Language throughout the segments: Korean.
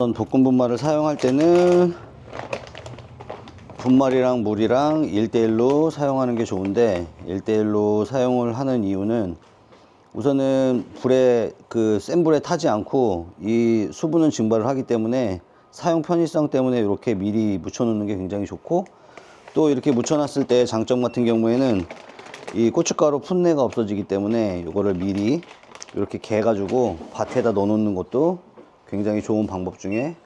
볶음 분말을 사용할 때는 분말이랑 물이랑 1대1로 사용하는 게 좋은데, 1대1로 사용을 하는 이유는 우선은 센 불에 타지 않고 이 수분은 증발을 하기 때문에 사용 편의성 때문에 이렇게 미리 묻혀 놓는 게 굉장히 좋고, 또 이렇게 묻혀 놨을 때 장점 같은 경우에는 이 고춧가루 풋내가 없어지기 때문에 이거를 미리 이렇게 개 가지고 밭에다 넣어 놓는 것도 굉장히 좋은 방법 중에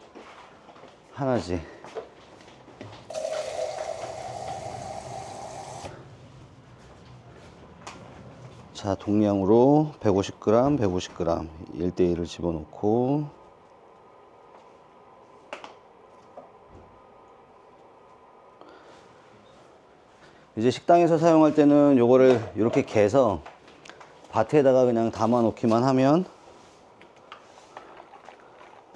하나지. 자, 동량으로 150g, 150g 1대1을 집어넣고, 이제 식당에서 사용할 때는 요거를 이렇게 개서 밭에다가 그냥 담아 놓기만 하면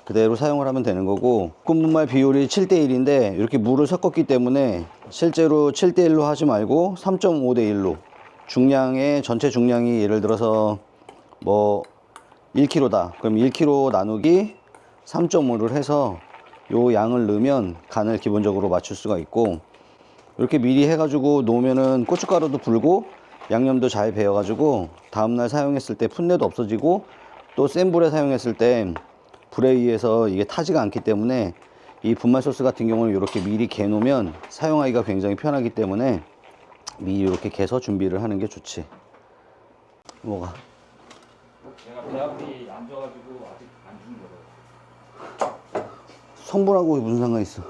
그대로 사용을 하면 되는 거고, 볶음 분말 비율이 7대1인데 이렇게 물을 섞었기 때문에 실제로 7대1로 하지 말고 3.5대1로, 전체 중량이 예를 들어서 뭐 1kg다 그럼 1kg 나누기 3.5를 해서 요 양을 넣으면 간을 기본적으로 맞출 수가 있고, 이렇게 미리 해가지고 놓으면은 고춧가루도 불고 양념도 잘 배어가지고 다음날 사용했을 때 풋내도 없어지고, 또 센 불에 사용했을 때 불에 의해서 이게 타지가 않기 때문에 이 분말 소스 같은 경우는 이렇게 미리 개 놓으면 사용하기가 굉장히 편하기 때문에 미리 이렇게 개서 준비를 하는 게 좋지. 뭐가? 제가 배합이 안 좋아가지고 아직 안 준 거예요. 성분하고 무슨 상관 있어?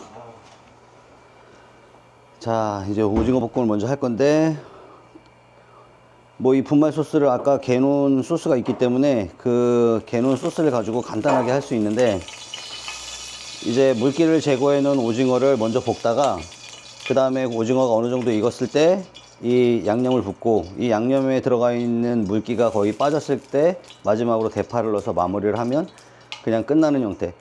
자, 이제 오징어 볶음을 먼저 할 건데, 뭐 이 분말 소스를 아까 개놓은 소스가 있기 때문에 그 개놓은 소스를 가지고 간단하게 할 수 있는데, 이제 물기를 제거해 놓은 오징어를 먼저 볶다가 그 다음에 오징어가 어느 정도 익었을 때 이 양념을 붓고, 이 양념에 들어가 있는 물기가 거의 빠졌을 때 마지막으로 대파를 넣어서 마무리를 하면 그냥 끝나는 형태.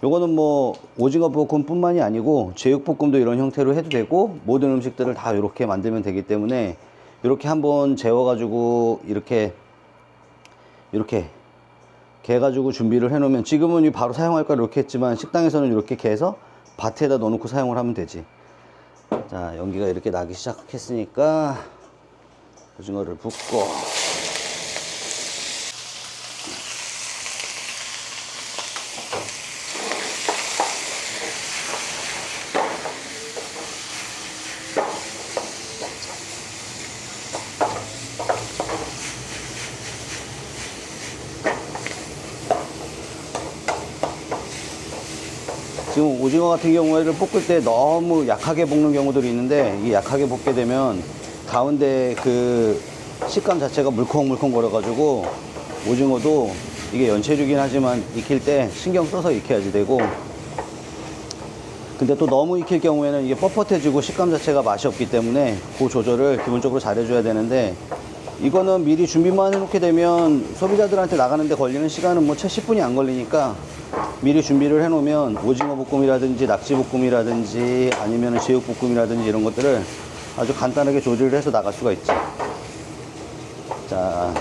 요거는 뭐 오징어 볶음 뿐만이 아니고 제육볶음도 이런 형태로 해도 되고, 모든 음식들을 다 이렇게 만들면 되기 때문에 이렇게 한번 재워 가지고 이렇게 개 가지고 준비를 해 놓으면, 지금은 바로 사용할 걸 이렇게 했지만 식당에서는 이렇게 개서 밭에다 넣어 놓고 사용을 하면 되지. 자, 연기가 이렇게 나기 시작했으니까 오징어를 붓고, 지금 오징어 같은 경우에는 볶을 때 너무 약하게 볶는 경우들이 있는데, 이게 약하게 볶게 되면 가운데 그 식감 자체가 물컹물컹 거려 가지고 오징어도 이게 연체류긴 하지만 익힐 때 신경 써서 익혀야지 되고, 근데 또 너무 익힐 경우에는 이게 뻣뻣해지고 식감 자체가 맛이 없기 때문에 그 조절을 기본적으로 잘 해줘야 되는데, 이거는 미리 준비만 해놓게 되면 소비자들한테 나가는데 걸리는 시간은 뭐 채 10분이 안 걸리니까 미리 준비를 해놓으면 오징어 볶음이라든지 낙지 볶음이라든지 아니면 제육볶음이라든지 이런 것들을 아주 간단하게 조리를 해서 나갈 수가 있지. 자,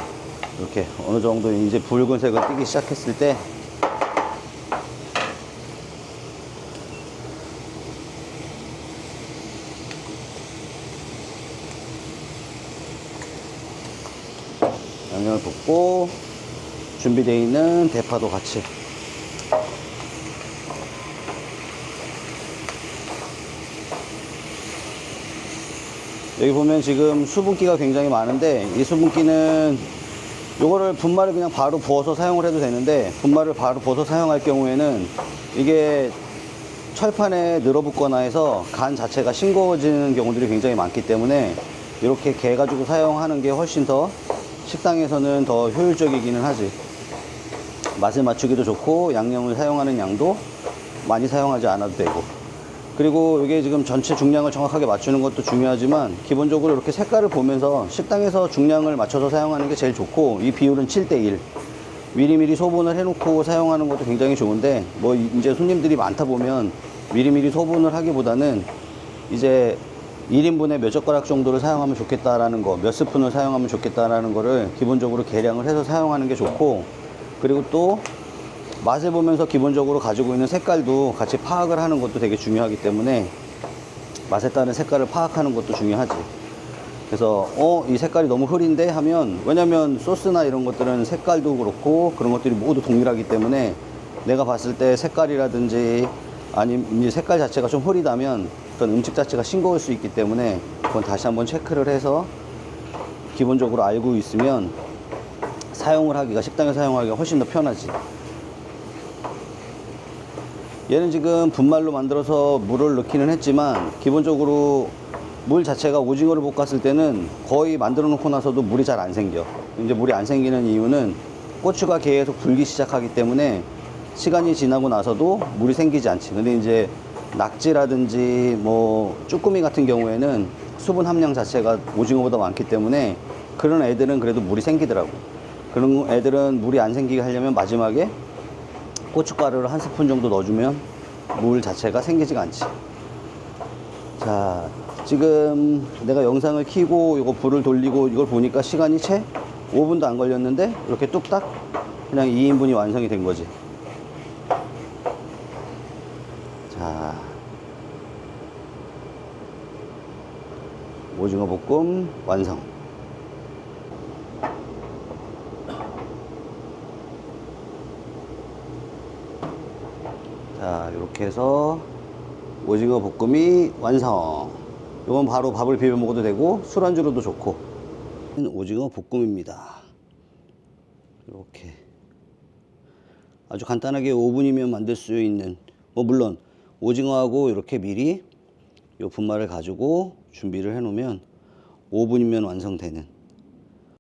이렇게 어느 정도 이제 붉은색을 띠기 시작했을 때 양념을 붓고, 준비되어 있는 대파도 같이. 여기 보면 지금 수분기가 굉장히 많은데, 이 수분기는 요거를 분말을 그냥 바로 부어서 사용을 해도 되는데, 분말을 바로 부어서 사용할 경우에는 이게 철판에 늘어붙거나 해서 간 자체가 싱거워지는 경우들이 굉장히 많기 때문에 이렇게 개 가지고 사용하는 게 훨씬 더 식당에서는 더 효율적이기는 하지. 맛을 맞추기도 좋고 양념을 사용하는 양도 많이 사용하지 않아도 되고, 그리고 이게 지금 전체 중량을 정확하게 맞추는 것도 중요하지만 기본적으로 이렇게 색깔을 보면서 식당에서 중량을 맞춰서 사용하는 게 제일 좋고, 이 비율은 7대1 미리미리 소분을 해놓고 사용하는 것도 굉장히 좋은데, 뭐 이제 손님들이 많다 보면 미리미리 소분을 하기보다는 이제 1인분에 몇 젓가락 정도를 사용하면 좋겠다라는 거, 몇 스푼을 사용하면 좋겠다라는 거를 기본적으로 계량을 해서 사용하는 게 좋고, 그리고 또 맛을 보면서 기본적으로 가지고 있는 색깔도 같이 파악을 하는 것도 되게 중요하기 때문에 맛에 따른 색깔을 파악하는 것도 중요하지. 그래서 이 색깔이 너무 흐린데 하면, 왜냐면 소스나 이런 것들은 색깔도 그렇고 그런 것들이 모두 동일하기 때문에 내가 봤을 때 색깔이라든지 아니면 색깔 자체가 좀 흐리다면 어떤 음식 자체가 싱거울 수 있기 때문에 그건 다시 한번 체크를 해서 기본적으로 알고 있으면 사용을 하기가, 식당에 사용하기가 훨씬 더 편하지. 얘는 지금 분말로 만들어서 물을 넣기는 했지만 기본적으로 물 자체가 오징어를 볶았을 때는 거의 만들어 놓고 나서도 물이 잘 안 생겨. 이제 물이 안 생기는 이유는 고추가 계속 불기 시작하기 때문에 시간이 지나고 나서도 물이 생기지 않지. 근데 이제 낙지라든지 뭐 쭈꾸미 같은 경우에는 수분 함량 자체가 오징어보다 많기 때문에 그런 애들은 그래도 물이 생기더라고. 그런 애들은 물이 안 생기게 하려면 마지막에 고춧가루를 한 스푼 정도 넣어주면 물 자체가 생기지가 않지. 자, 지금 내가 영상을 켜고 이거 불을 돌리고 이걸 보니까 시간이 채 5분도 안 걸렸는데 이렇게 뚝딱 그냥 2인분이 완성이 된 거지. 자, 오징어 볶음 완성. 자, 이렇게 해서 오징어 볶음이 완성. 이건 바로 밥을 비벼 먹어도 되고 술안주로도 좋고. 오징어 볶음입니다. 이렇게 아주 간단하게 5분이면 만들 수 있는, 뭐 물론 오징어하고 이렇게 미리 요 분말을 가지고 준비를 해 놓으면 5분이면 완성되는